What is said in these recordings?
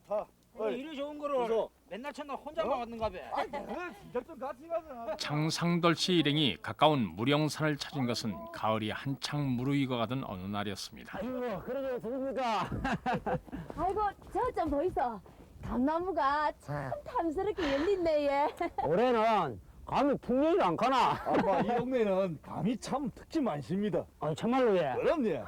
타. 이리 좋은 거를 어서. 맨날 첫날 혼자만 왔는가 봐. 아, 내가 진작 좀 같이 가자. 장상돌씨 일행이 가까운 무령산을 찾은 것은 가을이 한창 무르익어가던 어느 날이었습니다. 아이고, 그러게 좋습니까? 아이고 저 좀 보이소. 감나무가 참 탐스럽게 열린네 얘. 올해는 감이 풍년이 안 가나? 아빠 이 동네는 감이 참 특히 많습니다. 아니, 참말로 예. 그럼요.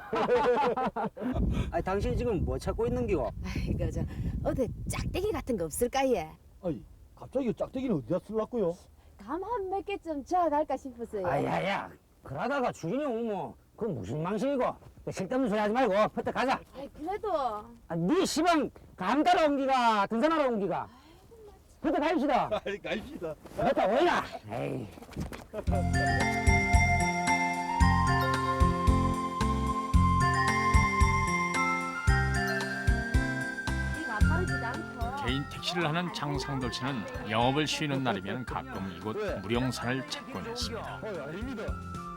아니 당신 지금 뭐 찾고 있는 기고? 아이고 저 어디 짝대기 같은 거 없을까 얘. 아이 갑자기 짝대기는 어디다 쓸라고요? 감 한 몇 개좀 저어갈까 싶었어요. 아야야, 그러다가 주인이 오면 그건 무슨 망신이고? 쓸데없는 소리 하지 말고 퍼뜩 가자. 아이 그래도 아, 네 시방 감 따라온 기가 등산하러 온 기가. 퍼뜩 가입시다. 아이 가입시다. 그렇다 오이라. 에이. 이가 빠르지도 않고. 개인 택시를 하는 장상돌씨는 영업을 쉬는 날이면 가끔 이곳 무령산을 찾곤 했습니다. 아닙니다.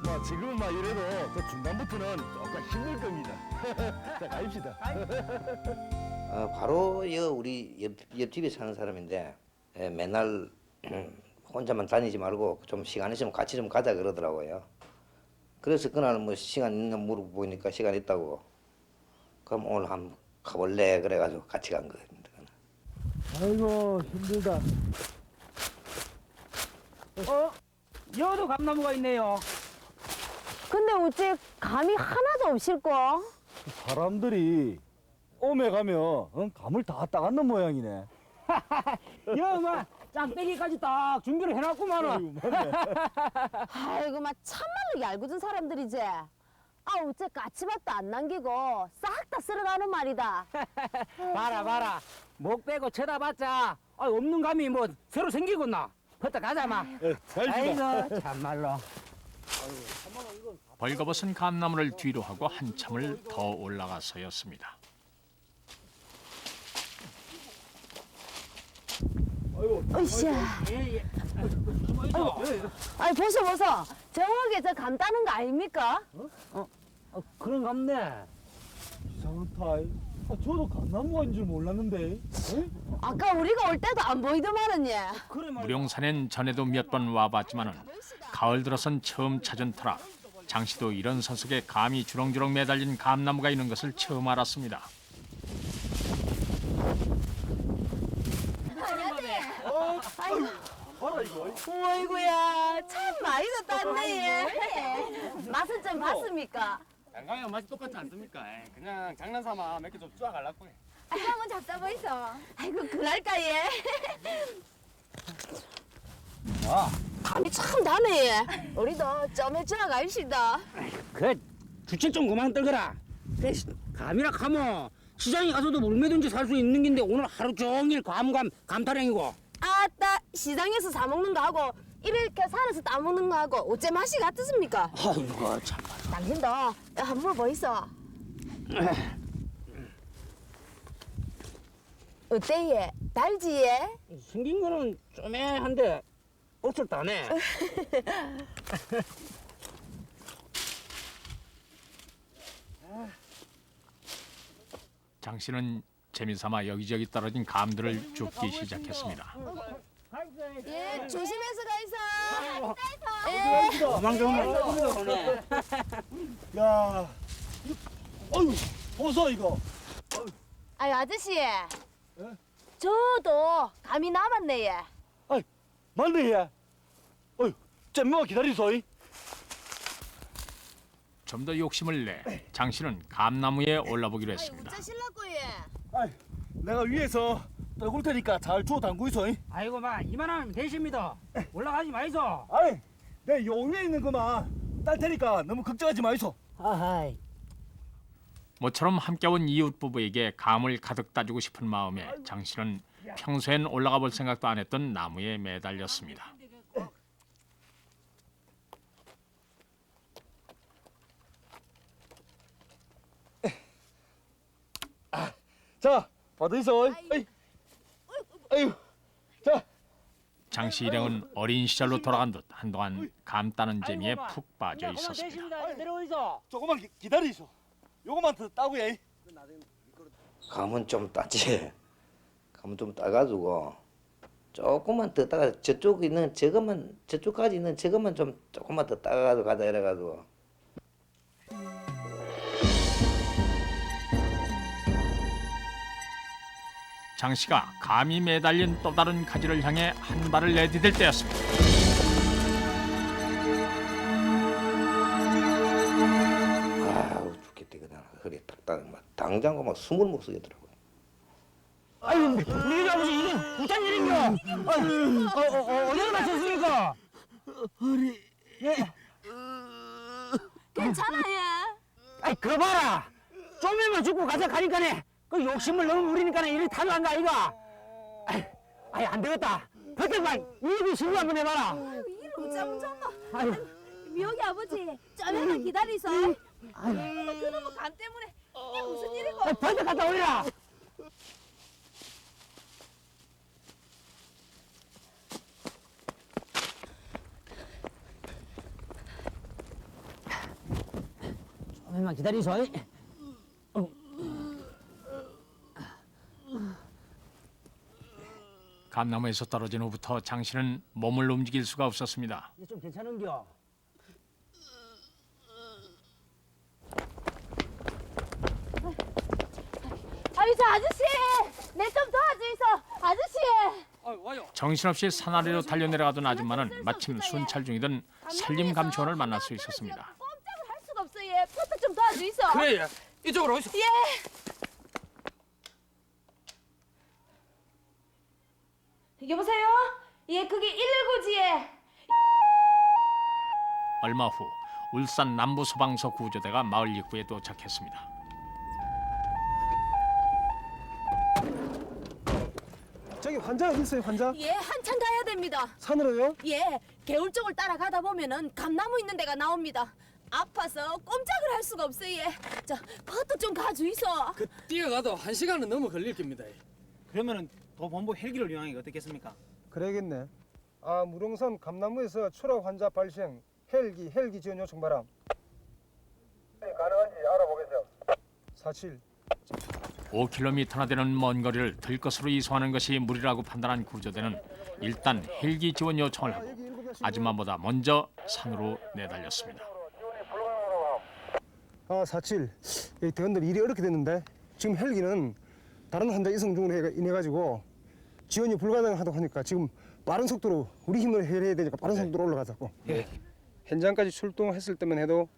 뭐 지금은 막 이래도 저 중간부터는 조금 힘들 겁니다. 자 가입시다. 바로 우리 옆집에 사는 사람인데 맨날 혼자만 다니지 말고 좀 시간 있으면 같이 좀 가자 그러더라고요. 그래서 그날 뭐 시간 있나 물어보니까 시간 있다고. 그럼 오늘 한번 가볼래 그래가지고 같이 간 겁니다. 아이고 힘들다. 여도 감나무가 있네요. 근데 어째 감이 하나도 없을까? 사람들이 오메 가면 감을 다 따갔는 모양이네. 여마 짝대기까지 딱 준비를 해놨구만은. 아이고 맞네. 아이고 막 참말로 얄궂은 사람들이지. 아 어째 까치밥도 안 남기고 싹 다 쓸어가는 말이다. 봐라. 목 빼고 쳐다봤자 없는 감이 뭐 새로 생기겠나? 퍼뜩 가자 마. 가입시다. 아이고 참말로. 벌거벗은 감나무를 뒤로 하고 한참을 더 올라가서였습니다. 으쌰. 아이 보소. 저게 저 감 따는 거 아닙니까? 그런 감네. 이상한 타이. 저도 감나무가 있는 줄 몰랐는데. 아까 우리가 올 때도 안 보이더만은 얘. 무령산엔 전에도 몇 번 와봤지만은 가을 들어선 처음 찾은 터라 장 씨도 이런 산속에 감이 주렁주렁 매달린 감나무가 있는 것을 처음 알았습니다. 어이구야 참 많이 땄네 얘. 맛은 좀 봤습니까? 양강이랑 맛이 똑같지 않습니까? 그냥 장난삼아 몇 개 좀 쫙 갈라고 해. 한번 잡다 보이소. 아이고 그럴까 얘. 감이 참 다네 얘. 우리도 점에 들어가입시다. 그 주책 좀 그만 떨거라. 그 감이라 하면 시장에 가서도 얼마든지 살 수 있는 긴데 오늘 하루 종일 감타령이고. 아따 시장에서 사 먹는 거 하고 이렇게 산에서 따 먹는 거 하고 어째 맛이 같습니까? 아이고 참. 당신도 한번 보이소. 어때 얘? 달지 얘? 생긴 거는 쪼매한데 옷을 따네. 장 씨는 재미삼아 여기저기 떨어진 감들을 줍기 시작했습니다. 예 조심해서 가이소. 예. 도망 좀 하네. 야. 어휴 보소 이거. 아유 아저씨. 저도 감이 남았네 얘. 맞네 얘. 어휴 잼마 기다리소. 좀 더 욕심을 내 장 씨는 감나무에 올라보기로 했습니다. 어째 실라고 얘. 아이 내가 위에서 떨굴 테니까 잘 주워 담고 있어. 아이고 마 이만하면 되십니다. 올라가지 마이소. 아이 내 요 위에 있는 거만 딸 테니까 너무 걱정하지 마이소. 아하이. 모처럼 함께 온 이웃 부부에게 감을 가득 따주고 싶은 마음에 장 씨는 평소엔 올라가 볼 생각도 안 했던 나무에 매달렸습니다. 자 받으이소. 아유 자. 장 씨 일행은 어린 시절로 돌아간 듯 한동안 감 따는 재미에 푹 빠져 있었습니다. 내려오이소. 조금만 기다리소. 요거만 더 따고 해. 감은 좀 땄지. 한번 좀 따가지고 조금만 더 따가 저쪽 있는 저것만 저쪽까지 있는 저것만 좀 조금만 더 따가지고 가자 이래가지고. 장 씨가 감이 매달린 또 다른 가지를 향해 한 발을 내디딜 때였습니다. 아우 죽겠다 이거 나 허리 탁딱 막 당장고 막 숨을 못 쉬겠더라고요. 아유, 우리 아버지 이게 무슨 일인겨? 어디로 맞췄습니까? 괜찮아 얘. 아이, 그거 봐라. 좀이면 죽고 가자 가니까네. 그 욕심을 너무 부리니까네 이리 타도한 거 아이가? 아이, 안 되겠다. 그때만 이비 신고 한번 해봐라. 이름 짱짱아. 아유, 미역이 아버지 좀만 기다리소. 그놈의 간 때문에 이게 무슨 일이고? 벌써 갔다 오리라. 조금만 기다리소. 감나무에서 떨어진 후부터 장 씨는 몸을 움직일 수가 없었습니다. 이제 좀 괜찮은겨? 아유 저 아저씨 내 좀 도와주이소. 아저씨. 정신없이 산 아래로 달려내려가던 아줌마는 마침 순찰 중이던 산림 감초원을 만날 수 있었습니다. 꼼짝을 할 수가 없어 얘. 포트 좀 도와주이소. 그래 이쪽으로 오시오. 예. 여보세요? 예, 그게 119지에. 얼마 후 울산 남부소방서 구조대가 마을 입구에 도착했습니다. 저기 환자 어디 있어요, 환자? 예, 한참 가야 됩니다. 산으로요? 예, 개울 쪽을 따라가다 보면은 감나무 있는 데가 나옵니다. 아파서 꼼짝을 할 수가 없어요. 예. 저 버터 좀 가주이소. 그 뛰어가도 1시간은 넘어 걸릴 겁니다. 그러면은 도 본부 헬기를 이용하는 게 어떻겠습니까? 그래야겠네. 아, 무릉선 감나무에서 초락 환자 발생. 헬기 지원 요청 바람. 가능한지 알아보겠어요. 47. 5km나 되는 먼 거리를 들것으로 이송하는 것이 무리라고 판단한 구조대는 일단 헬기 지원 요청을 하고 아줌마보다 먼저 산으로 내달렸습니다. 아, 47. 대원들 일이 어렵게 됐는데 지금 헬기는 다른 환자 이송 중으로 인해가지고 지원이 불가능하다고 하니까 지금 빠른 속도로 우리 힘을 해야 되니까 빠른 속도로 올라가자고. 예. 현장까지 출동했을 때만 해도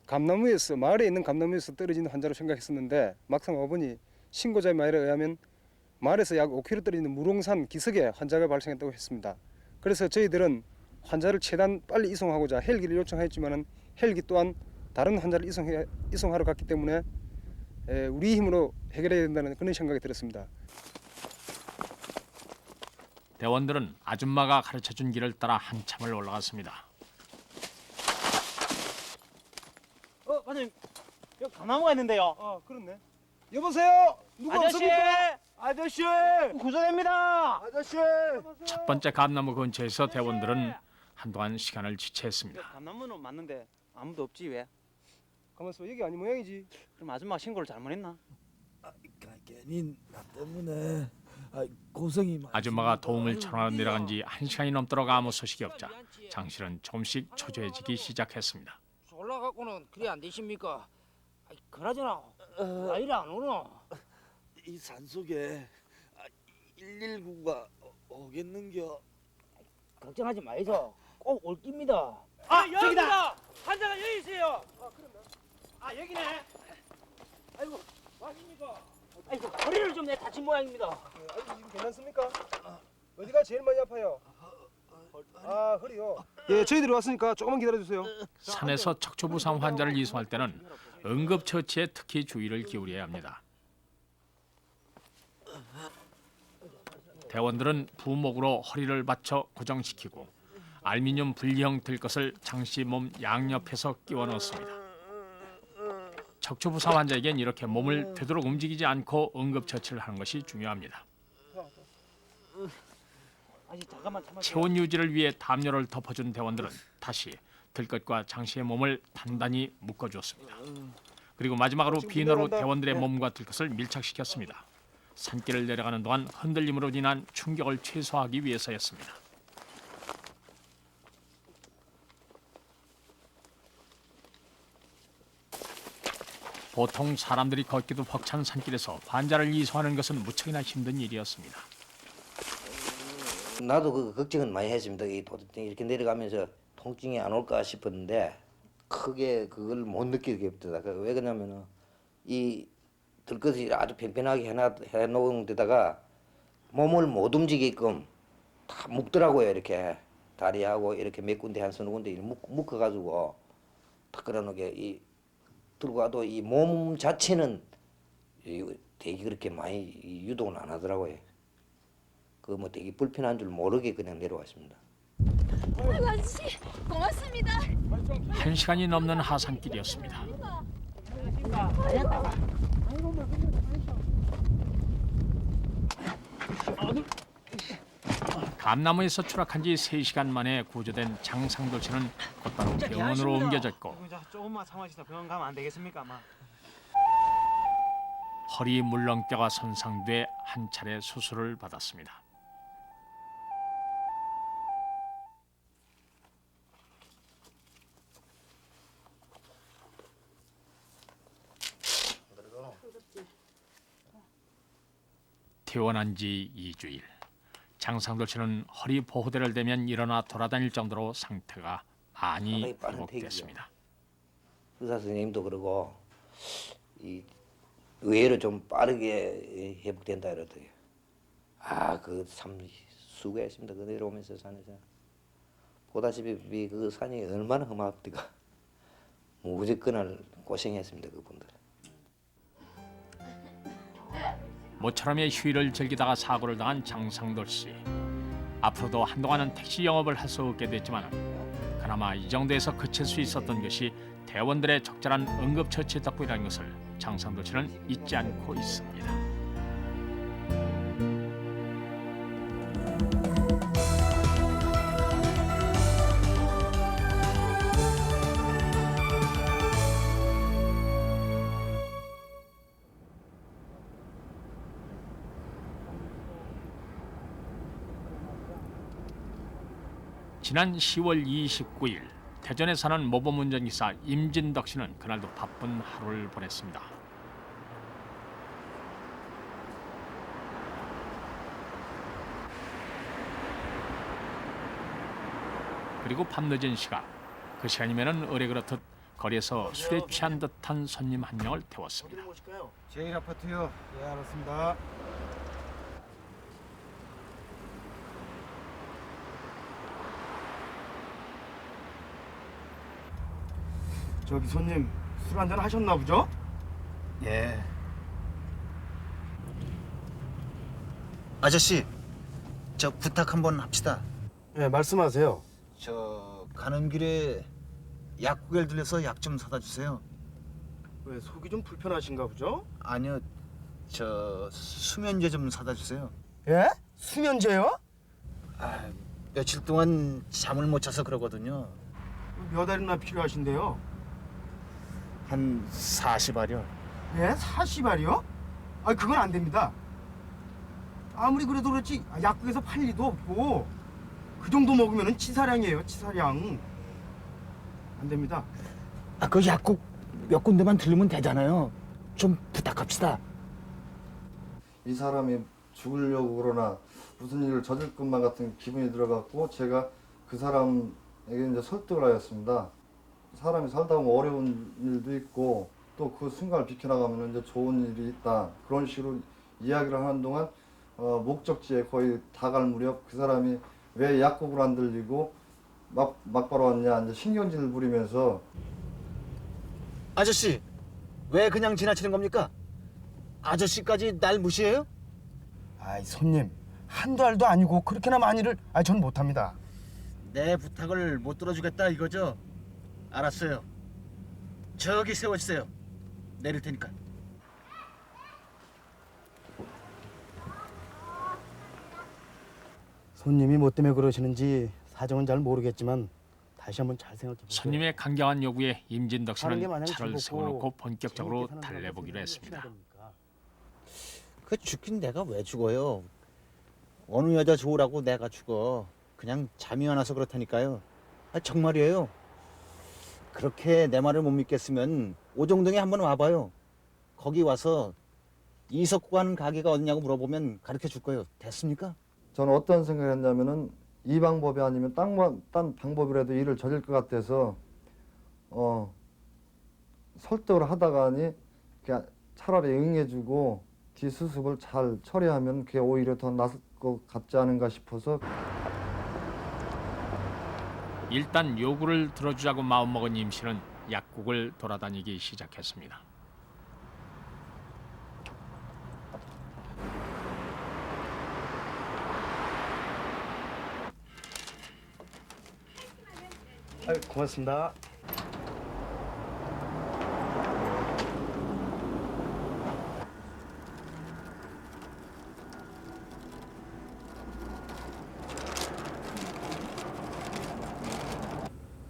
감나무에서 마을에 있는 감나무에서 떨어진 환자로 생각했었는데 막상 와보니 신고자의 말에 의하면 마을에서 약 5km 떨어지는 무롱산 기슭에 환자가 발생했다고 했습니다. 그래서 저희들은 환자를 최대한 빨리 이송하고자 헬기를 요청했지만은 헬기 또한 다른 환자를 이송하러 갔기 때문에 우리 힘으로 해결해야 된다는 그런 생각이 들었습니다. 대원들은 아줌마가 가르쳐준 길을 따라 한참을 올라갔습니다. 과장님, 여기 감나무가 있는데요. 아, 그렇네. 여보세요. 누구 아저씨! 없습니까? 아저씨! 구조대입니다. 아저씨! 첫 번째 감나무 근처에서 대원들은 한동안 시간을 지체했습니다. 감나무는 맞는데 아무도 없지 왜? 가만있어. 여기 아니 모양이지. 그럼 아줌마가 신고를 잘못했나? 괜히 나 때문에 고생이 많. 아줌마가 도움을 청하러 내려간 지 1시간이 넘도록 아무 소식이 없자 장 씨는 조금씩 초조해지기 시작했습니다. 올라가고는 그래 안 되십니까? 그나저나 왜 이리 안 오노? 이 산속에 119가 오겠는겨. 걱정하지 마이소. 꼭 올 깁니다. 여기다. 환자가 여기 있어요. 여기네. 아이고 허리를 좀 내 다친 모양입니다. 지금 괜찮습니까? 어디가 제일 많이 아파요? 아, 허리요. 예, 저희들이 왔으니까 조금만 기다려주세요. 산에서 척추부상 환자를 이송할 때는 응급처치에 특히 주의를 기울여야 합니다. 대원들은 부목으로 허리를 받쳐 고정시키고 알루미늄 분리형 들것을 장 씨 몸 양옆에서 끼워 넣었습니다. 척추부상 환자에겐 이렇게 몸을 되도록 움직이지 않고 응급처치를 하는 것이 중요합니다. 잠깐만 참아. 체온 유지를 위해 담요를 덮어준 대원들은 다시 들것과 장 씨의 몸을 단단히 묶어주었습니다. 그리고 마지막으로 비너로 대원들의 몸과 들것을 밀착시켰습니다. 산길을 내려가는 동안 흔들림으로 인한 충격을 최소화하기 위해서였습니다. 보통 사람들이 걷기도 벅찬 산길에서 환자를 이송하는 것은 무척이나 힘든 일이었습니다. 나도 그 걱정은 많이 했습니다. 이렇게 내려가면서 통증이 안 올까 싶었는데 크게 그걸 못 느끼게 됐다. 왜 그러냐면은 이 들것이 아주 편편하게 해놓은 데다가 몸을 못 움직이게끔 다 묶더라고요. 이렇게 다리하고 이렇게 몇 군데 한 서너 군데 묶어가지고 다 그러놓게 이 들고 가도 이 몸 자체는 되게 그렇게 많이 유동을 안 하더라고요. 그 뭐 되게 불편한 줄 모르게 그냥 내려왔습니다. 아이고 아저씨 고맙습니다. 1시간이 넘는 하산길이었습니다. 감나무에서 추락한 지 3시간 만에 구조된 장상돌 씨는 곧바로 병원으로 옮겨졌고 조금만 참아주세요. 병원 가면 안 되겠습니까, 아마? 허리 물렁뼈가 손상돼 한 차례 수술을 받았습니다. 퇴원한 지 2주일. 장상돌 씨는 허리 보호대를 대면 일어나 돌아다닐 정도로 상태가 많이 상당히 빠른 회복됐습니다. 의사 선생님도 그러고 이 의외로 좀 빠르게 회복된다 이러더라고요. 그 참 수고했습니다. 그 내려오면서 산에서 보다시피 그 산이 얼마나 험합니까. 무조건 고생했습니다. 그분들. 모처럼의 휴일을 즐기다가 사고를 당한 장상돌 씨. 앞으로도 한동안은 택시 영업을 할 수 없게 됐지만 그나마 이 정도에서 그칠 수 있었던 것이 대원들의 적절한 응급처치 덕분이라는 것을 장상돌 씨는 잊지 않고 있습니다. 지난 10월 29일 대전에 사는 모범 운전기사 임진덕 씨는 그날도 바쁜 하루를 보냈습니다. 그리고 밤늦은 시각, 그 시간이면은 의뢰 그렇듯 거리에서 술에 취한 듯한 손님 한 명을 태웠습니다. 제일 아파트요. 예, 알았습니다. 저기 손님 술 한잔 하셨나 보죠? 예. 아저씨, 저 부탁 한번 합시다. 예, 말씀하세요. 저 가는 길에 약국에 들려서 약 좀 사다 주세요. 왜 속이 좀 불편하신가 보죠? 아니요, 저 수면제 좀 사다 주세요. 예? 수면제요? 며칠 동안 잠을 못 자서 그러거든요. 몇 알이나 필요하신데요? 한 40알이요. 예? 40알이요? 그건 안 됩니다. 아무리 그래도 그렇지 약국에서 팔 리도 없고 그 정도 먹으면 치사량이에요. 치사량. 안 됩니다. 그 약국 몇 군데만 들르면 되잖아요. 좀 부탁합시다. 이 사람이 죽으려고 그러나 무슨 일을 저질 것만 같은 기분이 들어갔고 제가 그 사람에게 이제 설득을 하였습니다. 사람이 살다 보면 어려운 일도 있고 또 그 순간을 비켜나가면 이제 좋은 일이 있다. 그런 식으로 이야기를 하는 동안 목적지에 거의 다 갈 무렵 그 사람이 왜 약국을 안 들리고 막바로 왔냐 이제 신경질을 부리면서 아저씨, 왜 그냥 지나치는 겁니까? 아저씨까지 날 무시해요? 손님 한두 알도 아니고 그렇게나 많이를 전 못합니다. 내 부탁을 못 들어주겠다 이거죠? 알았어요. 저기 세워주세요. 내릴 테니까. 손님이 뭐 때문에 그러시는지 사정은 잘 모르겠지만 다시 한번 잘 생각해 보세요. 손님의 강경한 요구에 임진덕 하는 게 씨는 마냥 차를 즐겁고 세워놓고 본격적으로 재밌게 사는 달래보기로 사람들이 했습니다. 해야 됩니까? 그 죽긴 내가 왜 죽어요? 어느 여자 좋으라고 내가 죽어. 그냥 잠이 안 와서 그렇다니까요. 아, 정말이에요. 그렇게 내 말을 못 믿겠으면 오정동에 한번 와봐요. 거기 와서 이석구 하는 가게가 어디냐고 물어보면 가르쳐 줄 거예요. 됐습니까? 저는 어떤 생각을 했냐면은 이 방법이 아니면 딴 방법이라도 일을 저질 것 같아서 설득을 하다가니 그냥 차라리 응해주고 뒷수습을 잘 처리하면 그게 오히려 더 나을 것 같지 않은가 싶어서 일단 요구를 들어주자고 마음먹은 임 씨는 약국을 돌아다니기 시작했습니다. 아유, 고맙습니다.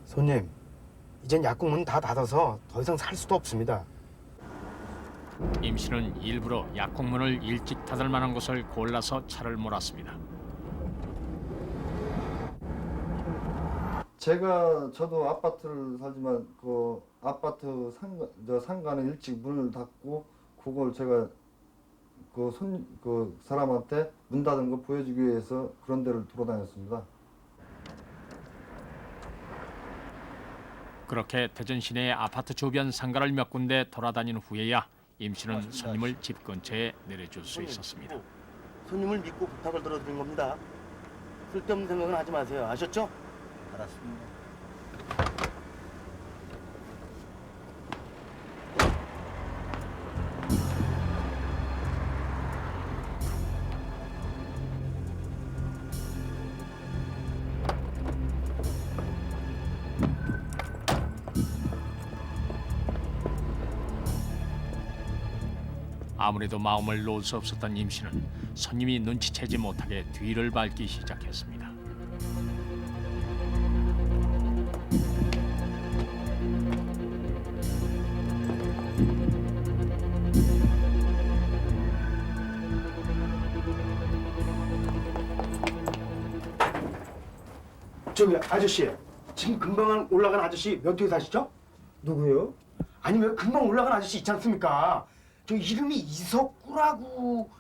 손님, 이젠 약국 문 다 닫아서 더 이상 살 수도 없습니다. 임 씨는 일부러 약국 문을 일찍 닫을 만한 곳을 골라서 차를 몰았습니다. 저도 아파트를 살지만 그 아파트 상가는 일찍 문을 닫고 그걸 제가 그 사람한테 문 닫은 거 보여주기 위해서 그런 데를 돌아다녔습니다. 그렇게 대전 시내의 아파트 주변 상가를 몇 군데 돌아다닌 후에야 임 씨는 손님을 집 근처에 내려줄 수 있었습니다. 손님을 믿고 부탁을 들어드린 겁니다. 쓸데없는 생각은 하지 마세요. 아셨죠? 알았습니다. 아무래도 마음을 놓을 수 없었던 임 씨는 손님이 눈치채지 못하게 뒤를 밟기 시작했습니다. 저기 아저씨, 지금 금방 올라간 아저씨 몇 호에 사시죠? 누구요? 아니 왜 금방 올라간 아저씨 있지 않습니까? 저 이름이 이석구라고.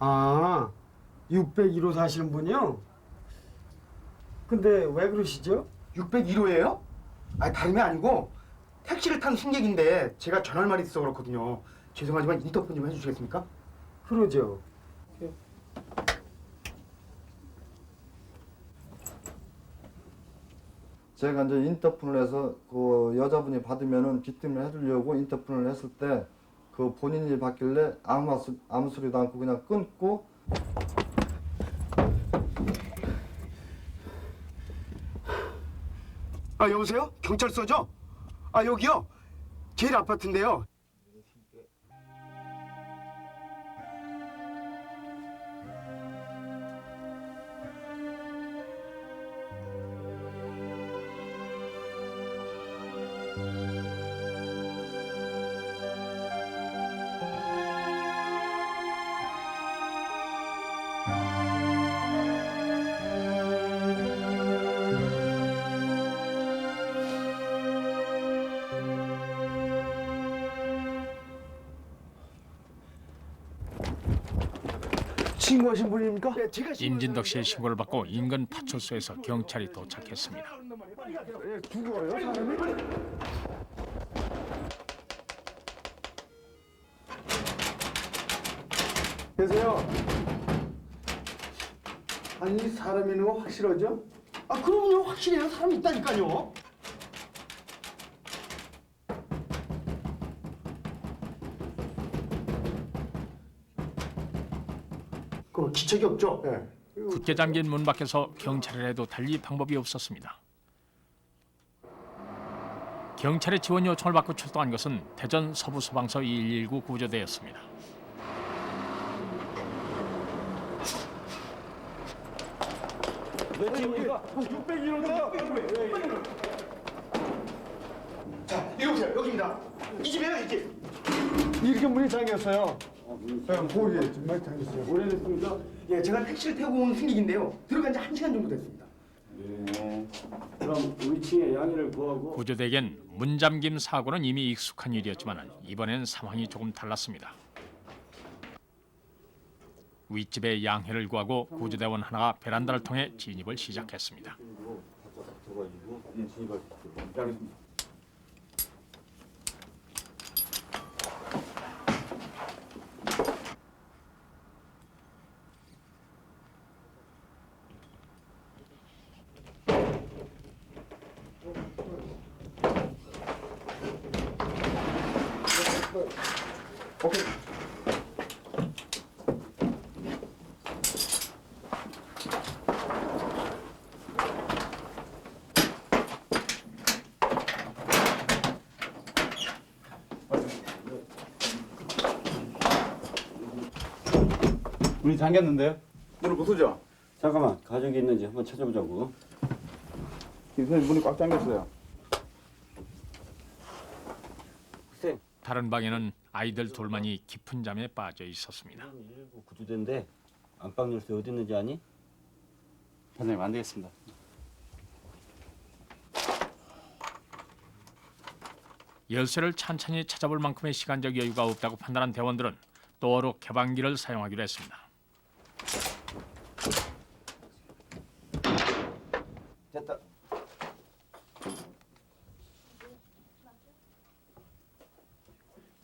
아, 601호 사시는 분이요? 근데 왜 그러시죠? 601호예요? 아니 다름이 아니고 택시를 탄 승객인데 제가 전할 말이 있어 그렇거든요. 죄송하지만 인터폰 좀 해주시겠습니까? 그러죠. 제가 이제 인터폰을 해서 그 여자분이 받으면은 귀뜸을 해주려고 인터폰을 했을 때 그 본인이 받길래 아무 소리도 않고 그냥 끊고 아 여보세요? 경찰서죠? 아 여기요? 제일 아파트인데요. 신고하신 분입니까? 임진덕 씨의 신고를 받고 인근 파출소에서 경찰이 도착했습니다. 죽어요, 사람이? 계세요? 아니, 사람 있는 거 확실하죠? 아 그럼요, 확실해요. 사람이 있다니까요. 그 기책이 없죠? 네. 굳게 잠긴 문 밖에서 경찰을 해도 달리 방법이 없었습니다. 경찰의 지원 요청을 받고 출동한 것은 대전 서부소방서 119 구조대였습니다. 자, 이리 오세요. 여기입니다. 이 집이에요, 이 집. 이렇게 문이 잠겼어요. 거기 정말 잠겼어요. 오래됐습니다. 예, 제가 택시를 태우고 온 승객인데요. 들어간 지 1시간 정도 됐습니다. 네. 그럼 위층에 양해를 구하고 구조대에겐 문잠김 사고는 이미 익숙한 일이었지만 이번엔 상황이 조금 달랐습니다. 윗집에 양해를 구하고 구조대원 하나가 베란다를 통해 진입을 시작했습니다. 문이 잠겼는데요? 문을 부수죠. 잠깐만 가족이 있는지 한번 찾아보자고. 김선생 문이 꽉 잠겼어요. 다른 방에는 아이들 둘만이 깊은 잠에 빠져 있었습니다. 119 구조대인데 안방 열쇠 어디 있는지 아니? 반장님 안 되겠습니다. 열쇠를 천천히 찾아볼 만큼의 시간적 여유가 없다고 판단한 대원들은 또어로 개방기를 사용하기로 했습니다. 됐다.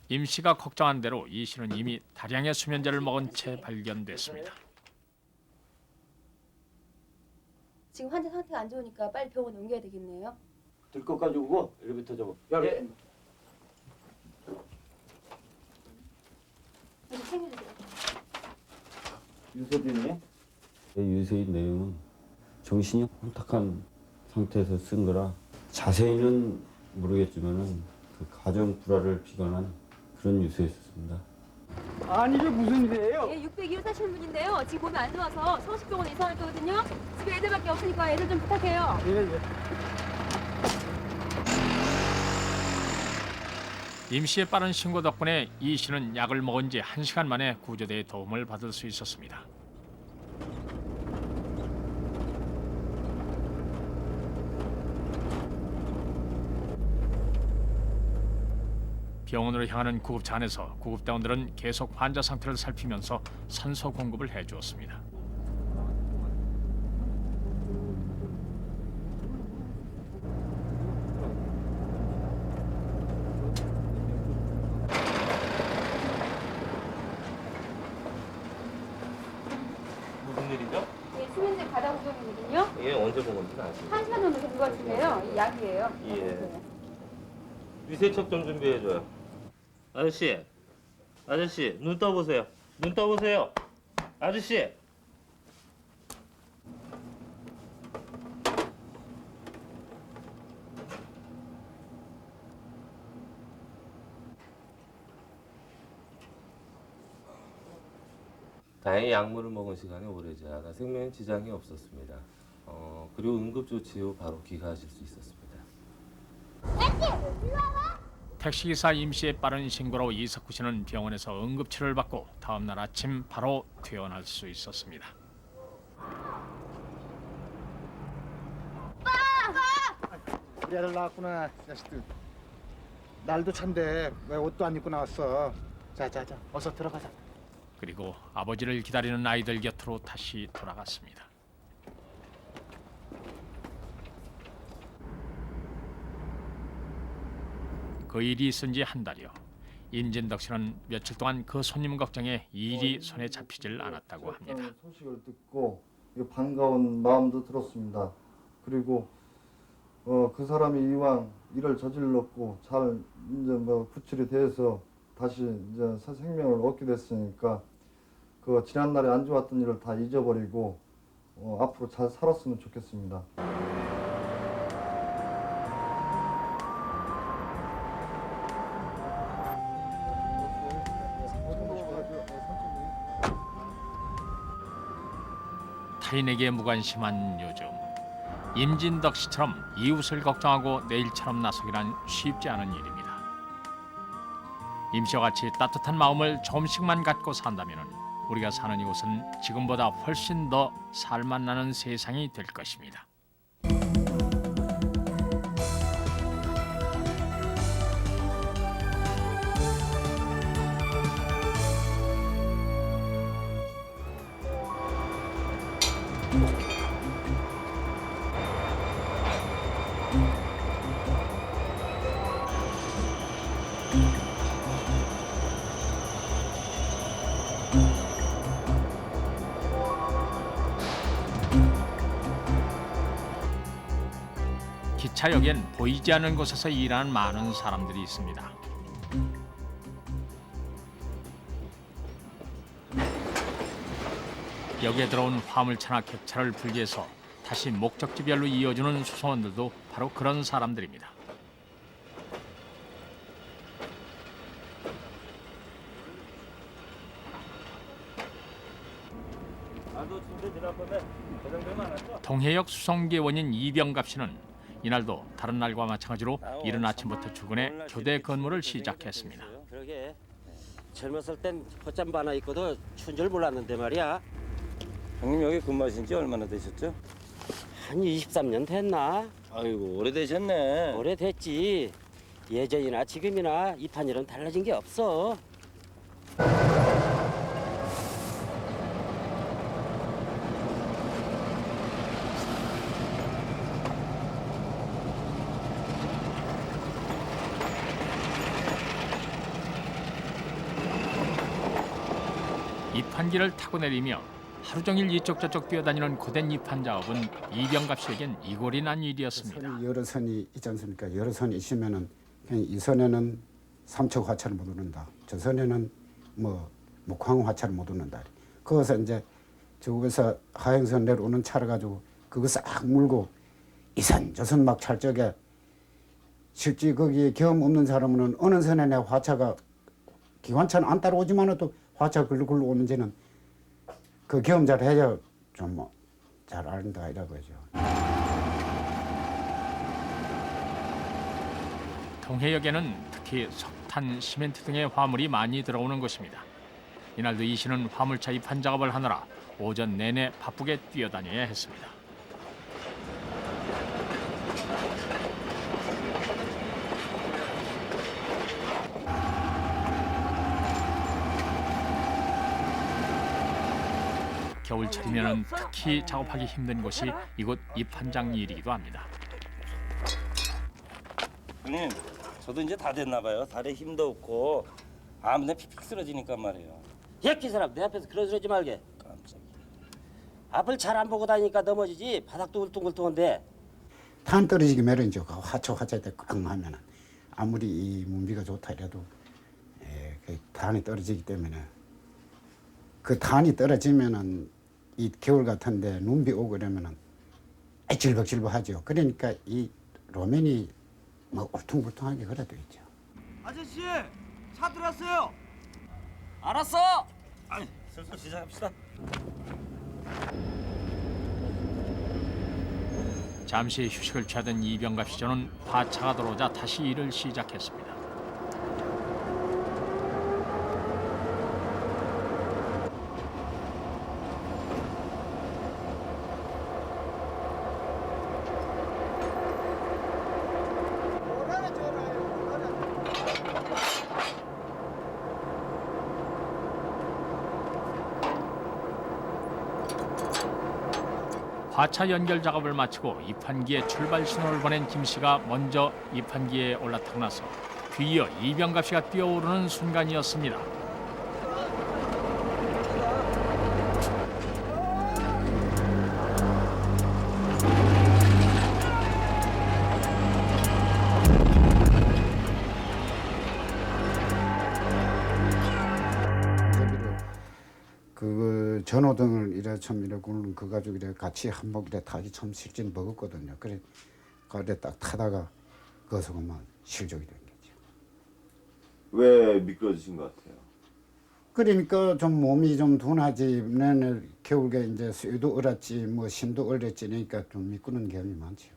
임 씨가 걱정한 대로 이 씨는 이미 다량의 수면제를 먹은 채 발견됐습니다. 지금 환자 상태가 안 좋으니까 빨리 병원에 옮겨야 되겠네요. 들 것 가지고 오고 엘리베이터 잡아. 예. 이거 챙겨주세요. 유서빈이? 유서인 내용은 정신이 혼탁한 상태에서 쓴 거라 자세히는 모르겠지만은 그 가정 불화를 비관한 그런 유서였습니다. 아니 이게 무슨 일이에요? 예, 602호 사시는 분인데요. 지금 몸이 안 좋아서 성심병원에 이송할 거거든요. 집에 애들밖에 없으니까 애들 좀 부탁해요. 예. 임 씨의 빠른 신고 덕분에 이 씨는 약을 먹은 지 1시간 만에 구조대의 도움을 받을 수 있었습니다. 병원으로 향하는 구급차 안에서 구급대원들은 계속 환자 상태를 살피면서 산소 공급을 해주었습니다. 무슨 일이죠? 예, 수면제 가다 구경이거든요. 예, 언제 본 건지 아시죠? 1시간 정도 된 것 같은데요. 이 약이에요. 예. 위세척 좀 준비해줘요. 아저씨, 눈 떠보세요. 눈 떠보세요. 아저씨. 다행히 약물을 먹은 시간이 오래지 않아 생명에 지장이 없었습니다. 그리고 응급조치 후 바로 귀가하실 수 있었습니다. 택시기사 임 씨의 빠른 신고로 이석구 씨는 병원에서 응급치료를 받고 다음 날 아침 바로 퇴원할 수 있었습니다. 우리 아들 나왔구나, 자식들. 날도 찬데 왜 옷도 안 입고 나왔어? 자, 어서 들어가자. 그리고 아버지를 기다리는 아이들 곁으로 다시 돌아갔습니다. 그 일이 있은 지 한 달여. 임진덕 씨는 며칠 동안 그 손님 걱정에 일이 손에 잡히질 않았다고 합니다. 소식을 듣고 반가운 마음도 들었습니다. 그리고 그 사람이 이왕 일을 저질렀고 잘 이제 구출이 돼서 다시 이제 새 생명을 얻게 됐으니까 그 지난날에 안 좋았던 일을 다 잊어버리고 앞으로 잘 살았으면 좋겠습니다. 타인에게 무관심한 요즘, 임진덕 씨처럼 이웃을 걱정하고 내일처럼 나서기란 쉽지 않은 일입니다. 임씨와 같이 따뜻한 마음을 조금씩만 갖고 산다면 우리가 사는 이곳은 지금보다 훨씬 더 살맛나는 세상이 될 것입니다. 기차역엔 보이지 않는 곳에서 일하는 많은 사람들이 있습니다. 여기에 들어온 화물차나 객차를 풀기 위해서 다시 목적지별로 이어주는 수송원들도 바로 그런 사람들입니다. 동해역 수송기원인 이병갑 씨는 이날도 다른 날과 마찬가지로 이른 아침부터 출근해 교대 근무를 시작했습니다. 그러게 젊었을 땐 헛잠 하나 있고도 추운 줄 몰랐는데 말이야. 형님 여기 근무하신 지 얼마나 되셨죠? 한 23년 됐나? 아이고 오래되셨네. 오래됐지. 예전이나 지금이나 이 판일은 달라진 게 없어. 입판기를 타고 내리며 하루 종일 이쪽 저쪽 뛰어다니는 고된 입판 작업은 이병갑 씨에겐 이골이 난 일이었습니다. 선이 여러 선이 있지 않습니까? 여러 선이 있으면은 그냥 이 선에는 삼척 화차를 못 얻는다. 저 선에는 뭐 목황 화차를 못 얻는다. 거기서 이제 저기서 하행선 내려오는 차를 가지고 그거 싹 물고 이 선 저 선 막 찰 적에 실제 거기에 경험 없는 사람은 어느 선에 내 화차가 기관차는 안 따라오지만 또 화차 글로 오는지는 그 경험자를 해야 좀 뭐 잘 알다 이라고죠. 동해역에는 특히 석탄, 시멘트 등의 화물이 많이 들어오는 곳입니다. 이날도 이 씨는 화물차 입판 작업을 하느라 오전 내내 바쁘게 뛰어다녀야 했습니다. 겨울철이면 특히 작업하기 힘든 곳이 이곳 입판장 일이기도 합니다. 형님 저도 이제 다 됐나 봐요. 다리에 힘도 없고 아무나 픽픽 쓰러지니까 말이에요. 예끼 사람 내 앞에서 그러지 말게. 깜짝이야. 앞을 잘 안 보고 다니니까 넘어지지. 바닥도 울퉁불퉁한데. 탄 떨어지기 매는 이제 화차 때 꽝 하면은 아무리 이 문비가 좋다 이래도 그 탄이 떨어지기 때문에 그 탄이 떨어지면은 이 겨울 같은데 눈비 오고 그러면은 질벅질벅하죠. 그러니까 이 로맨이 뭐 울퉁불퉁하게 그래도 있죠. 아저씨 차 들었어요. 알았어. 아니 슬슬 시작합시다. 잠시 휴식을 취하던 이병갑 씨 저는 화차가 들어오자 다시 일을 시작했습니다. 화차 연결 작업을 마치고 입판기에 출발 신호를 보낸 김 씨가 먼저 입판기에 올라타고 나서 뒤이어 이병갑 씨가 뛰어오르는 순간이었습니다. 그 전호등을 이래 참 이래 굴는 그 가지고 이래 같이 한복 이래 타기 참 실진 먹었거든요. 그래 그래 딱 타다가 거기서 그만 실족이 된 거죠. 왜 미끄러지신 것 같아요? 그러니까 좀 몸이 좀 둔하지. 내내 겨울에 이제 수유도 얼었지 뭐 심도 얼었지 그러니까 좀 미끄러운 경험이 많죠.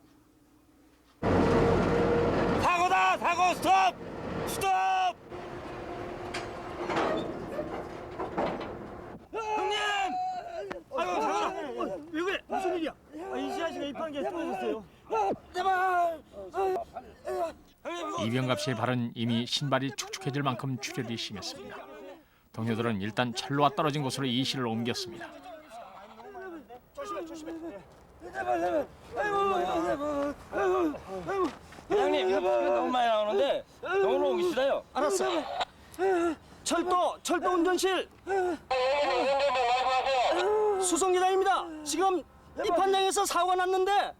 사고다 사고 스톱 스톱. 이병갑 씨의 발은 이미 신발이 축축해질 만큼 출혈이 심했습니다. 동료들은 일단 철로와 떨어진 곳으로 이 씨를 옮겼습니다. 회장님 이거 너무 많이 나오는데 병원으로 옮기시라요. 알았어. 철도 운전실. 수송 기다립니다. 지금 입판장에서 사고가 났는데.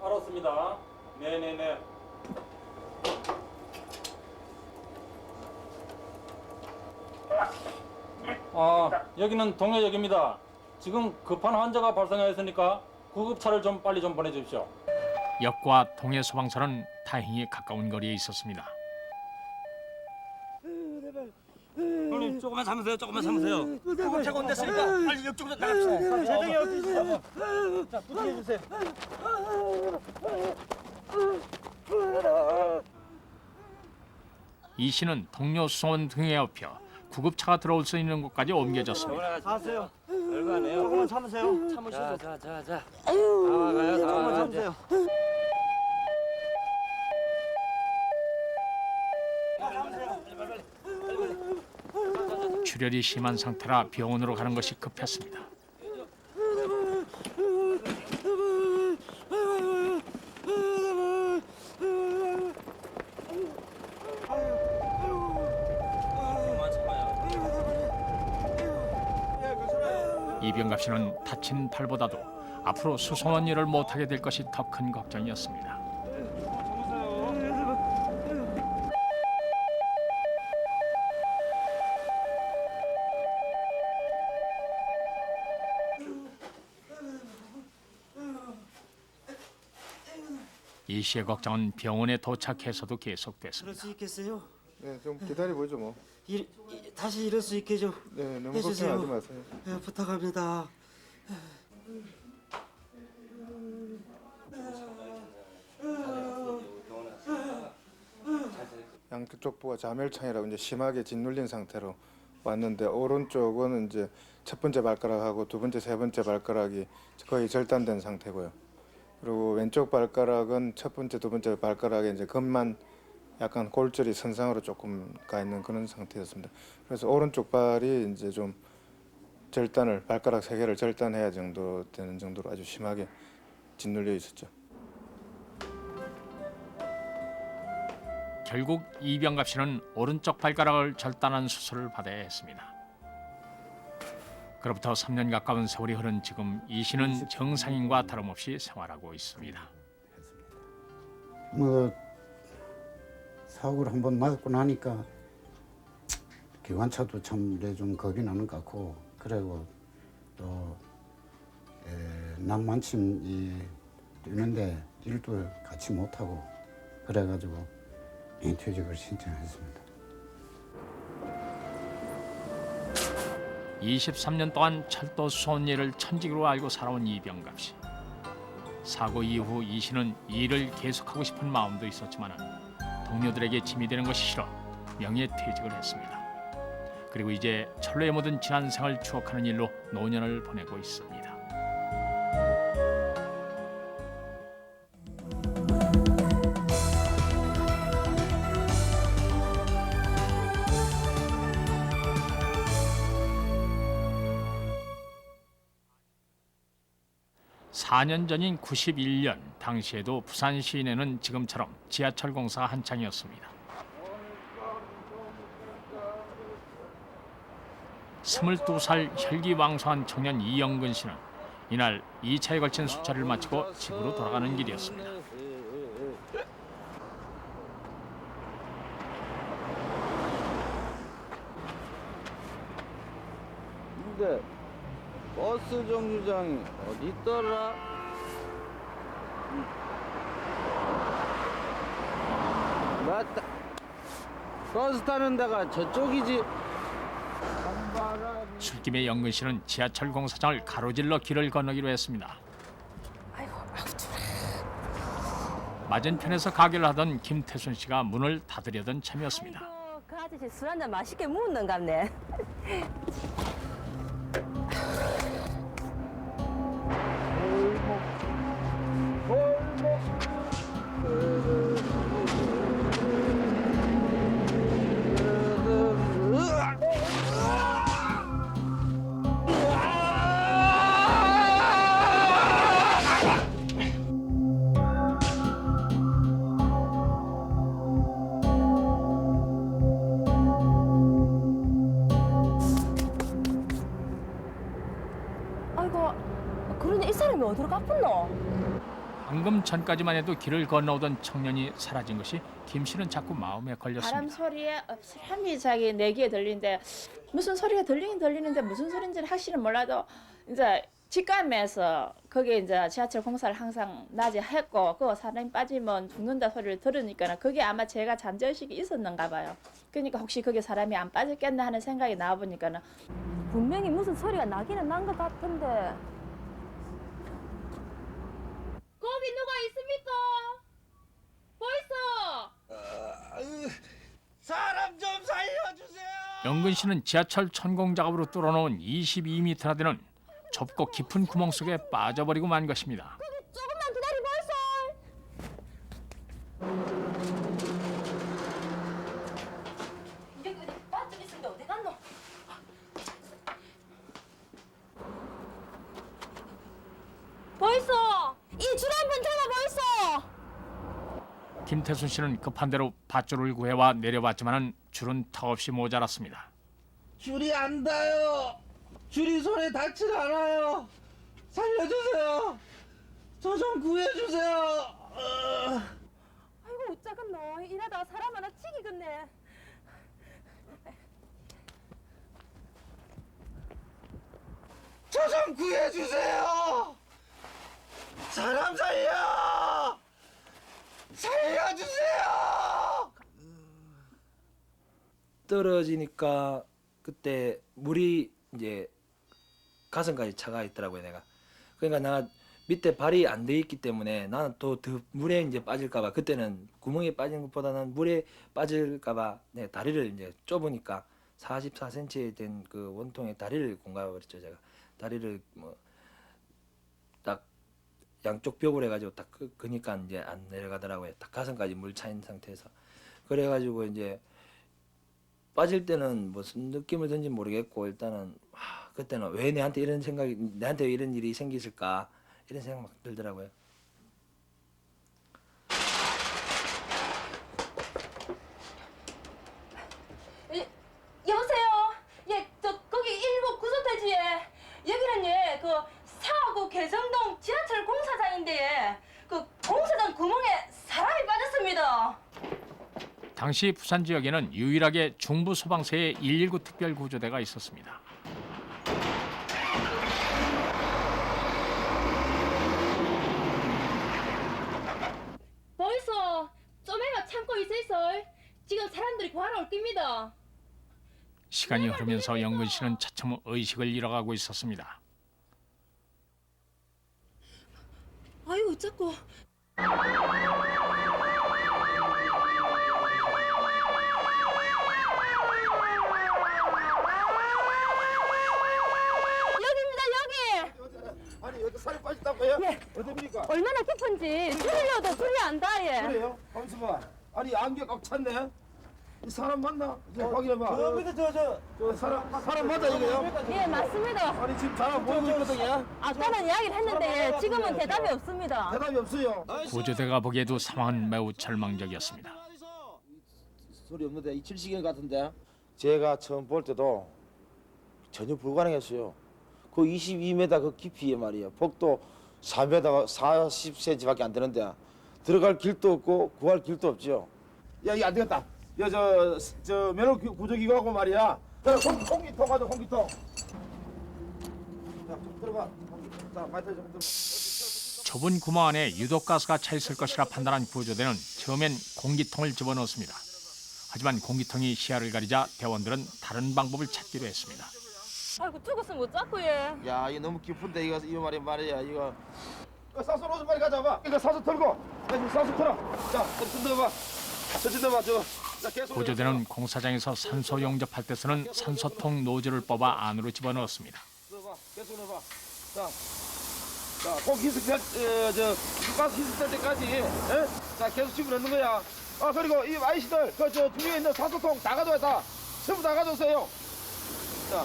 알았습니다. 네네네. 여기는 동해역입니다. 지금 급한 환자가 발생하였으니까 구급차를 좀 빨리 좀 보내주십시오. 역과 동해 소방서는 다행히 가까운 거리에 있었습니다. 형님 조금만 참으세요. 조금만 참으세요. 구급차가 온댔으니까 빨리 이쪽으로 나갑시다. 세상에 어디 있어요? 자, 부탁해 주세요. 이 씨는 동료 수송원 등에 업혀 구급차가 들어올 수 있는 곳까지 옮겨졌습니다. 가세요. 별거 아니에요. 조금만 참으세요. 자. 참으시고. 나와가요. 조금만 참으세요. 출혈이 심한 상태라 병원으로 가는 것이 급했습니다. 이병갑 씨는 다친 팔보다도 앞으로 수송원 일을 못하게 될 것이 더 큰 걱정이었습니다. 이 씨의 걱정은 병원에 도착해서도 계속됐습니다. 그럴 수 있겠어요? 네, 좀 기다려보죠 뭐. 다시 이럴 수 있게 좀 네, 너무 해주세요. 걱정하지 마세요. 네, 부탁합니다. 양쪽 부가 자멸창이라고 이제 심하게 짓눌린 상태로 왔는데 오른쪽은 이제 첫 번째 발가락하고 두 번째, 세 번째 발가락이 거의 절단된 상태고요. 그리고 왼쪽 발가락은 첫 번째, 두 번째 발가락에 이제 금만 약간 골절이 선상으로 조금 가 있는 그런 상태였습니다. 그래서 오른쪽 발이 이제 좀 절단을 발가락 세 개를 절단해야 정도 되는 정도로 아주 심하게 짓눌려 있었죠. 결국 이병갑 씨는 오른쪽 발가락을 절단한 수술을 받아야 했습니다. 그로부터 3년 가까운 세월이 흐른 지금 이 씨는 정상인과 다름없이 생활하고 있습니다. 뭐 사고를 한번 맞고 나니까 기관차도 참 좀 겁이 나는 것 같고, 그리고 또 낭만침 뛰는데 일도 같이 못하고 그래가지고 퇴직을 신청했습니다. 23년 동안 철도 수송 일을 천직으로 알고 살아온 이병갑 씨. 사고 이후 이 씨는 일을 계속하고 싶은 마음도 있었지만 동료들에게 짐이 되는 것이 싫어 명예퇴직을 했습니다. 그리고 이제 철로에 묻은 지난 생을 추억하는 일로 노년을 보내고 있습니다. 사 년 전인 91년 당시에도 부산 시내는 지금처럼 지하철 공사가 한창이었습니다. 22살 혈기왕성한 청년 이영근 씨는 이날 2차에 걸친 수차를 마치고 집으로 돌아가는 길이었습니다. 근데 버스 정류장이 어디 있더라? 맞다. 버스 타는 데가 저쪽이지. 술김에 영근 씨는 지하철 공사장을 가로질러 길을 건너기로 했습니다. 맞은편에서 가게를 하던 김태순 씨가 문을 닫으려던 참이었습니다. 아이고, 그 아저씨 술 한잔 맛있게 묻는갑네. 사람이 어디로 가뿐노? 방금 전까지만 해도 길을 건너오던 청년이 사라진 것이 김 씨는 자꾸 마음에 바람 걸렸습니다. 소리에 사람이 자기 내기에 들리는데 무슨 소리가 들리긴 들리는데 무슨 소리인지는 확실히 몰라도 이제 직감에서 거기에 이제 지하철 공사를 항상 낮에 했고 그 사람이 빠지면 죽는다 소리를 들으니까 그게 아마 제가 잠재의식이 있었는가 봐요. 그러니까 혹시 거기 사람이 안 빠졌겠나 하는 생각이 나와보니까는 분명히 무슨 소리가 나기는 난 것 같은데. 거기 누가 있습니까? 벌써 사람 좀 살려주세요. 영근 씨는 지하철 천공 작업으로 뚫어놓은 22m나 되는 좁고 깊은 구멍 속에 빠져버리고 만 것입니다. 조금만 기다려 벌써. 여기 어디 빠져 있는데 어디 갔노? 벌써 이 줄 한번 잡아 벌써. 김태순 씨는 급한 대로 밧줄을 구해와 내려봤지만 줄은 턱없이 모자랐습니다. 줄이 안 닿아요. 줄이 손에 닿질 않아요. 살려주세요. 저 좀 구해주세요. 아이고 어쩌겠노. 이러다가 사람 하나 치기겠네. 저 좀 구해주세요. 사람 살려주세요. 떨어지니까 그때 물이 이제 가슴까지 차가 있더라고요, 내가. 그러니까 내가 밑에 발이 안 돼 있기 때문에 나는 또 더 물에 이제 빠질까봐 그때는 구멍에 빠진 것보다는 물에 빠질까봐 내 다리를 이제 좁으니까 44cm 된 그 원통에 다리를 공가버렸죠, 제가. 다리를 뭐 딱 양쪽 벽을 해가지고 딱 그니까 이제 안 내려가더라고요. 딱 가슴까지 물 차인 상태에서. 그래가지고 이제 빠질 때는 무슨 느낌을 든지 모르겠고 일단은 그때는 왜 내한테 이런 생각이 내한테 왜 이런 일이 생기실까 이런 생각 막 들더라고요. 여보세요. 예, 저 거기 일부 구조대지에 여기는 예, 그 사하구 개성동 지하철 공사장인데 예, 그 공사장 구멍에 사람이 빠졌습니다. 당시 부산 지역에는 유일하게 중부 소방서의 119 특별 구조대가 있었습니다. 벌써 좀만 참고 있으세요. 지금 사람들이 구하러 올 겁니다. 시간이 흐르면서 영근 씨는 차츰 의식을 잃어가고 있었습니다. 아이고 자꾸. 여기입니다 여기. 아니 여기 살이 빠졌다고요? 예. 어딥니까? 얼마나 깊은지 줄여도 줄이 안 닿아요. 그래요? 잠시만. 아니 안개 꽉 찼네. 이 사람 맞나? 확인해봐. 저 밑에 저 사람 맞다 이거요? 예 맞습니다. 아니 지금 사람 보이고 있거든요. 아까는 이야기를 했는데 지금은 대답이 없습니다. 대답이 없어요. 구조대가 보기에도 상황은 매우 절망적이었습니다. 소리 없는데 이 칠시경 같은데. 제가 처음 볼 때도 전혀 불가능했어요. 그 22m 그 깊이에 말이에요. 폭도 4m 40cm밖에 안 되는데 들어갈 길도 없고 구할 길도 없죠. 야 이거 안 되겠다. 야 저 면허 구조기구하고 말이야. 공기통 가자 공기통. 자 좀 들어봐. 자 마이크 좀 들어. 좁은 구멍 안에 유독가스가 차 있을 것이라 판단한 구조대는 처음엔 공기통을 집어넣었습니다. 하지만 공기통이 시야를 가리자 대원들은 다른 방법을 찾기로 했습니다. 아이고 죽었으면 못 잡고 예. 야 이거 너무 깊은데 이거 말이야 이거. 사서 로즈 빨리 가져봐. 이거 사서 털고. 사서 털어. 자 던져봐. 던져봐 저거. 구조대는 공사장에서 산소 용접할 때 쓰는 산소통 노즐을 뽑아 안으로 집어넣었습니다. 계속 넣어봐. 자, 꼭 희석될 가스 희석될 때까지. 에? 자, 계속 집어넣는 거야. 그리고 이 아이씨들 그저 뒤에 있는 산소통 다 가져와 다. 전부 다 가져오세요. 자.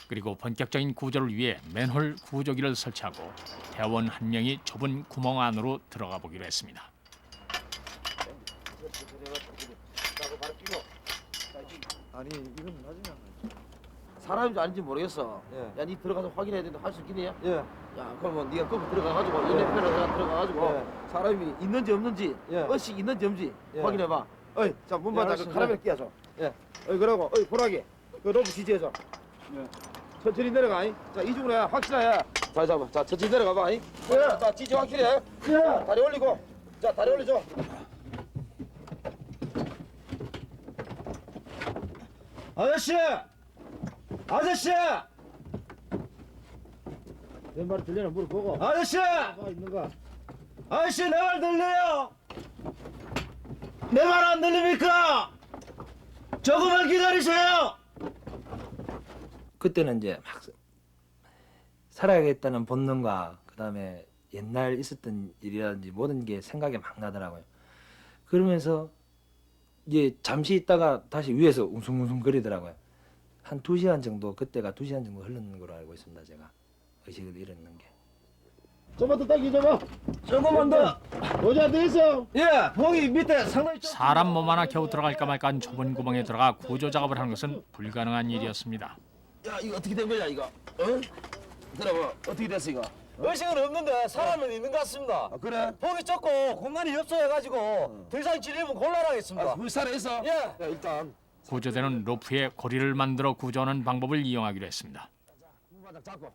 그리고 본격적인 구조를 위해 맨홀 구조기를 설치하고 대원 한 명이 좁은 구멍 안으로 들어가 보기로 했습니다. 아니 이건 나중에 사람인지 아닌지 모르겠어. 예. 야, 니 들어가서 확인해야 되는데 할 수 있겠니? 예. 야, 그러면 네가 거기 들어가가지고 연예편에 들어가가지고 예. 사람이 있는지 없는지, 예. 의식 있는지 없는지 예. 확인해봐. 어이, 자, 문 받아. 그 알았습니다. 카라멜 끼워줘. 예. 어이, 그러고, 어이, 보라기. 그 로프 지지해줘. 예. 천천히 내려가. 잉? 자, 이중으로 해. 확실해. 자, 잡아. 자, 천천히 내려가봐. 잉? 자, 지지 확실해. 자, 다리 올리고. 자, 다리 올려줘. 아저씨! 아저씨! 내 말이 들리나 물어보고. 아저씨! 있는가? 아저씨, 내 말 들려요? 내 말 안 들립니까? 조금만 기다리세요! 그때는 이제 막 살아야겠다는 본능과 그다음에 옛날 있었던 일이라든지 모든 게 생각이 막 나더라고요. 그러면서 이제 잠시 있다가 다시 위에서 웅숭웅숭 거리더라고요. 한 2시간 정도, 그때가 2시간 정도 흐르는 걸로 알고 있습니다. 제가 의식을 잃었는 게. 좀만 더 당기 줘봐. 조금만 더. 도저히 안 되겠어. 예, 봉이 밑에 상당히 좀. 사람 몸 하나 겨우 들어갈까 말까 한 좁은 구멍에 들어가 구조 작업을 하는 것은 불가능한 일이었습니다. 야, 이거 어떻게 된 거야, 이거? 어? 들어봐. 어떻게 됐어, 이거? 의식은 없는데 사람은 있는 것 같습니다. 아, 그래? 봉이 좁고 공간이 협소해가지고 더 이상 진입은 곤란하겠습니다. 아, 살아있어? 예. 야, 일단. 구조대는 로프에 고리를 만들어 구조하는 방법을 이용하기로 했습니다. 문바닥 잡고.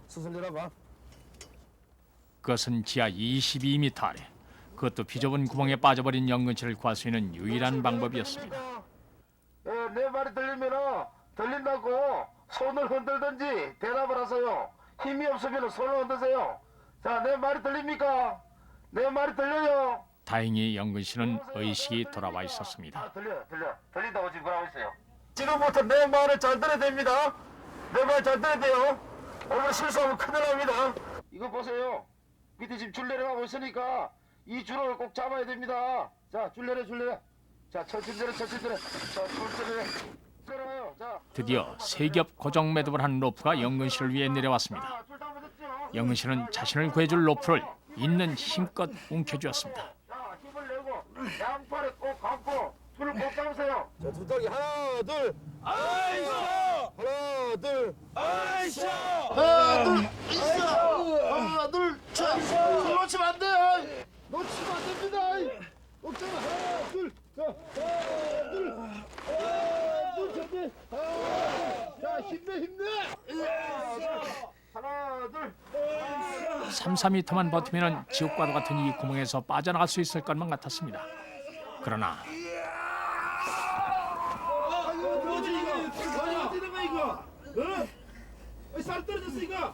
수술 열어봐. 그것은 지하 22m 아래, 그것도 비좁은 구멍에 빠져버린 영근 씨를 구할 수 있는 유일한 방법이었습니다. 예, 내 말이 들린다고 손을 흔들든지 대답을 하세요. 힘이 없으면 손을 흔드세요. 자, 내 말이 들립니까? 내 말이 들려요. 다행히 영근 씨는 의식이 돌아와 있었습니다. 들린다고 지금 그러고 있어요. 지금부터 내 말을 잘 들어야 됩니다. 내 말 잘 들어야 돼요. 오늘 실수하면 큰일 납니다. 이거 보세요. 밑에 지금 줄 내려가고 있으니까 이 줄을 꼭 잡아야 됩니다. 자, 줄 내려. 자, 천천히 내려. 자, 줄 내려. 내려요. 자. 드디어 세 겹 고정 매듭을 한 로프가 영근 씨를 위해 내려왔습니다. 영근 씨는 자신을 구해줄 로프를 있는 힘껏 움켜쥐었습니다. 자, 힘을 내고 양팔에 꼭 감고 줄을 꼭 잡으세요. 자, 두 딸기 하나, 둘. 아이쇼! 하나, 둘. 아이쇼! 하나, 둘. 하나, 둘. 자, 줄 놓치면 안 돼. 놓치면 안 됩니다. 놓치면 하나, 둘. 자, 하나, 둘. 하나, 둘. 준비. 자, 힘내. 하나, 둘. 3-4m만 버티면 지옥과도 같은 이 구멍에서 빠져나갈 수 있을 것만 같았습니다. 그러나 살 떨어졌어 이거.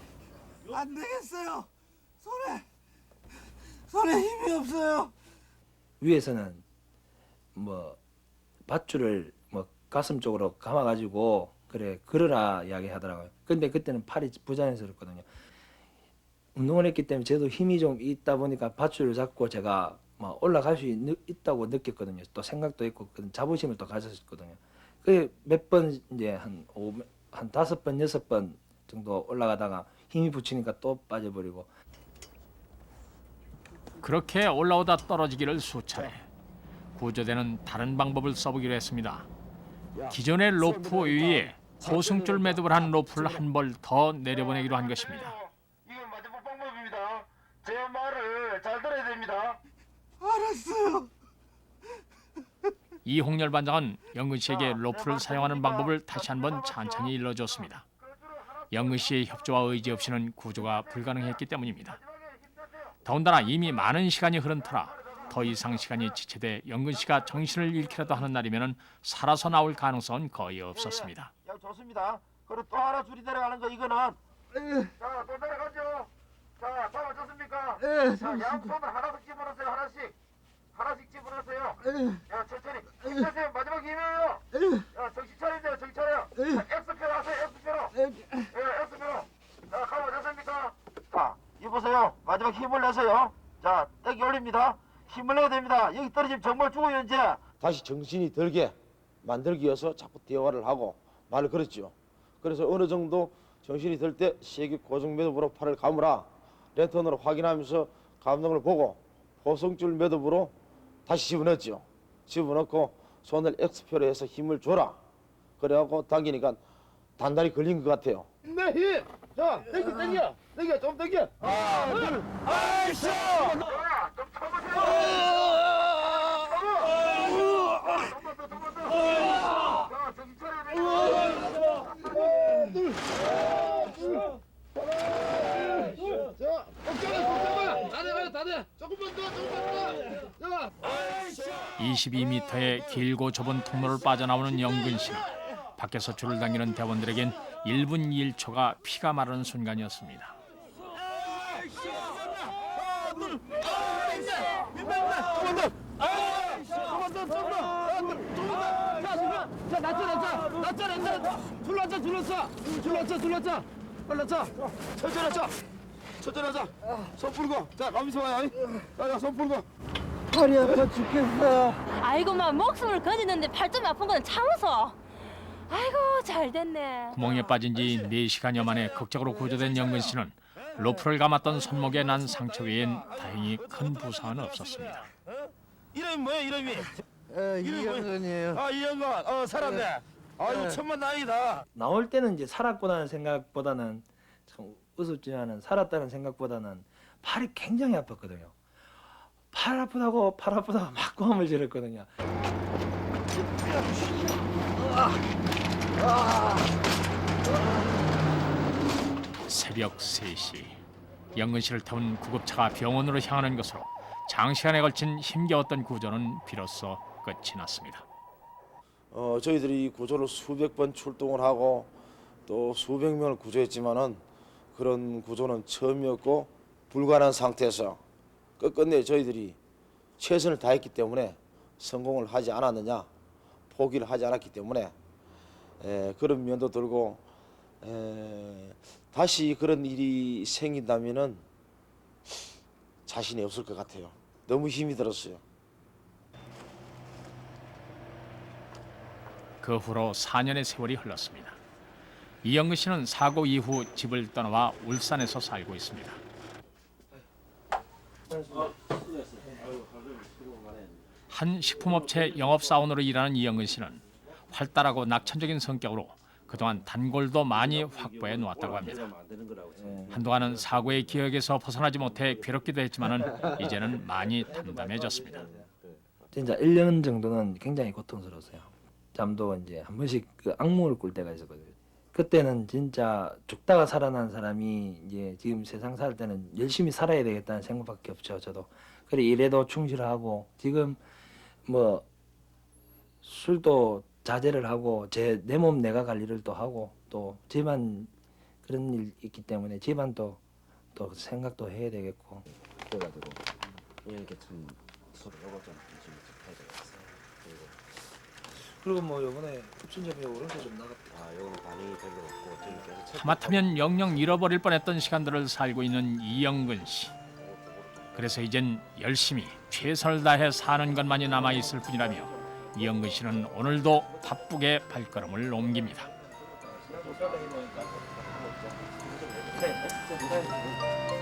안 되겠어요. 손에 힘이 없어요. 위에서는 뭐 밧줄을 뭐 가슴 쪽으로 감아가지고 그래 걸어라 이야기하더라고요. 근데 그때는 팔이 부자연스럽거든요. 운동을 했기 때문에 저도 힘이 좀 있다 보니까 밧줄을 잡고 제가 막 올라갈 수 있다고 느꼈거든요. 또 생각도 있고 자부심을 또 가졌었거든요. 그 몇 번 이제 한 5번, 6번 정도 올라가다가 힘이 붙이니까 또 빠져버리고. 그렇게 올라오다 떨어지기를 수차례. 구조대는 다른 방법을 써보기로 했습니다. 기존의 로프 위에 호승줄 매듭을 한 로프를 한 벌 더 내려보내기로 한 것입니다. 이건 마지막 방법입니다. 제 말을 잘 들어야 됩니다. 알았어요. 이홍렬 반장은 영근 씨에게 로프를 사용하는 방법을 다시 한번 찬찬히 일러줬습니다. 영근 씨의 협조와 의지 없이는 구조가 불가능했기 때문입니다. 더군다나 이미 많은 시간이 흐른 터라 더 이상 시간이 지체돼 영근 씨가 정신을 잃기라도 하는 날이면 살아서 나올 가능성은 거의 없었습니다. 야, 좋습니다. 그리고 또 하나 줄이 내려가는 거 이거는. 자, 또 내려가죠. 자, 잡아줬습니까? 자, 양손을 하나씩 집어넣으세요. 하나씩 집어넣으세요. 야, 천천히. 힘내세요. 마지막 힘이에요. 야, 정신 차리세요. 정신 차려. 자, X표로 하세요. X표로. 예, X표로. 자, 감아졌습니까? 자, 이보세요. 마지막 힘을 내세요. 자, 떼기 올립니다. 힘을 내야 됩니다. 여기 떨어지면 정말 죽어요, 이제. 다시 정신이 들게 만들기 위해서 자꾸 대화를 하고 말을 걸었죠. 그래서 어느 정도 정신이 들 때 세계 고정 매듭으로 팔을 감으라. 랜턴으로 확인하면서 감독을 보고 호성줄 매듭으로 다시 집어넣었죠. 집어넣고 손을 X표로 해서 힘을 줘라. 그래갖고 당기니까 단단히 걸린 것 같아요. 내 힘! 자, 당겨, 좀 당겨. 하나, 둘, 아이씨! 다 돼. 조금만 더. 22m의 길고 좁은 통로를 빠져나오는 영근 씨는 밖에서 줄을 당기는 대원들에겐 1분 1초가 피가 마르는 순간이었습니다. 천천히 하자. 손 풀고. 자, 가면서 와요. 자, 손 풀고. 팔이 아파 죽겠어. 아이고 막 목숨을 거지는데 팔뚝이 아픈 건 참으소. 아이고 잘 됐네. 구멍에 빠진 지 4시간여 만에 극적으로 구조된 영근 씨는 로프를 감았던 손목에 난 상처 외엔 다행히 큰 부상은 없었습니다. 이름이 뭐야, 이름이? 이영근이에요. 아, 이영근. 살았네. 아이고, 천만 다행이다. 나올 때는 이제 살았구나는 생각보다는 참 우습지만은 살았다는 생각보다는 팔이 굉장히 아팠거든요. 팔 아프다고 막 고함을 지르거든요. 새벽 3시 영근 씨를 태운 구급차가 병원으로 향하는 것으로 장시간에 걸친 힘겨웠던 구조는 비로소 끝이 났습니다. 저희들이 구조를 수백 번 출동을 하고 또 수백 명을 구조했지만은 그런 구조는 처음이었고 불가능한 상태에서 끝끝내 저희들이 최선을 다했기 때문에 성공을 하지 않았느냐, 포기를 하지 않았기 때문에 그런 면도 들고 다시 그런 일이 생긴다면은 자신이 없을 것 같아요. 너무 힘이 들었어요. 그 후로 4년의 세월이 흘렀습니다. 이영근 씨는 사고 이후 집을 떠나와 울산에서 살고 있습니다. 한 식품업체 영업사원으로 일하는 이영근 씨는 활달하고 낙천적인 성격으로 그동안 단골도 많이 확보해 놓았다고 합니다. 한동안은 사고의 기억에서 벗어나지 못해 괴롭기도 했지만은 이제는 많이 담담해졌습니다. 진짜 1년 정도는 굉장히 고통스러웠어요. 잠도 이제 한 번씩 그 악몽을 꿀 때가 있었거든요. 그때는 진짜 죽다가 살아난 사람이 이제 지금 세상 살 때는 열심히 살아야 되겠다는 생각밖에 없죠. 저도 그래 일에도 충실하고 지금 뭐 술도 자제를 하고 내 몸 내가 관리를 또 하고 또 집안 그런 일 있기 때문에 집안도 또 생각도 해야 되겠고. 그래가지고 이렇게 참 서로 요거 좀 해야 되겠어요. 그리고 뭐 이번에 급진점이 오른쪽 좀 나갔다. 요거는 반응이 별로 없고 지금 계속 하마터면 영영 잃어버릴 뻔했던 시간들을 살고 있는 이영근 씨. 그래서 이젠 열심히 최선을 다해 사는 것만이 남아있을 뿐이라며 이영근 씨는 오늘도 바쁘게 발걸음을 옮깁니다. 네.